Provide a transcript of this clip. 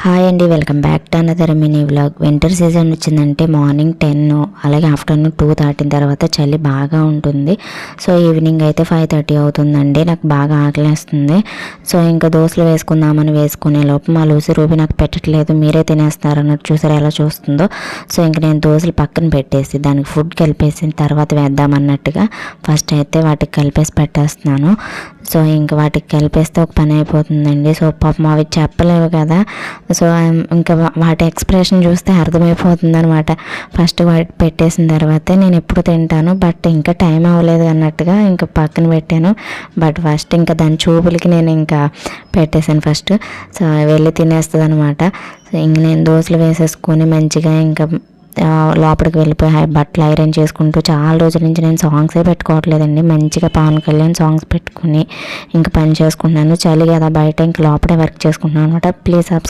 Hi అండి, welcome back to another mini vlog. Winter season వచ్చిందంటే morning 10 అలాగే afternoon 2 దాటిన తర్వాత చలి బాగా ఉంటుంది. సో ఈవినింగ్ అయితే 5:30 అవుతుందండి. నాకు బాగా ఆకలేస్తుంది. సో ఇంకా దోశలు వేసుకుందామని వేసుకునే లోపు మా లూసి రూబీ నాకు పెట్టట్లేదు, మీరే తినేస్తారు అన్నట్టు చూసారు ఎలా చూస్తుందో. సో ఇంక నేను దోశలు పక్కన పెట్టేసి దానికి ఫుడ్ కలిపేసిన తర్వాత వేద్దామన్నట్టుగా ఫస్ట్ అయితే వాటికి కలిపేసి పెట్టేస్తున్నాను. సో ఇంకా వాటికి కలిపేస్తే ఒక పని అయిపోతుందండి. సో పాపం అవి చెప్పలేవు కదా. సో ఇంకా వాటి ఎక్స్ప్రెషన్ చూస్తే అర్థమైపోతుంది అనమాట. ఫస్ట్ వాటి పెట్టేసిన తర్వాతే నేను ఎప్పుడు తింటాను, బట్ ఇంకా టైం అవ్వలేదు అన్నట్టుగా ఇంకా పక్కన పెట్టాను. బట్ ఫస్ట్ ఇంకా దాని చూపులకి నేను ఇంకా పెట్టేశాను ఫస్ట్. సో వెళ్ళి తినేస్తుంది అనమాట. సో ఇంక నేను దోశలు వేసేసుకొని మంచిగా ఇంకా లోపలికి వెళ్ళిపోయి బట్టలు ఐరన్ చేసుకుంటూ చాలా రోజుల నుంచి నేను సాంగ్సే పెట్టుకోవట్లేదండి. మంచిగా పవన్ కళ్యాణ్ సాంగ్స్ పెట్టుకుని ఇంకా పని చేసుకుంటున్నాను. చలి కదా బయట, ఇంక లోపలే వర్క్ చేసుకుంటున్నాను అనమాట. Please subscribe.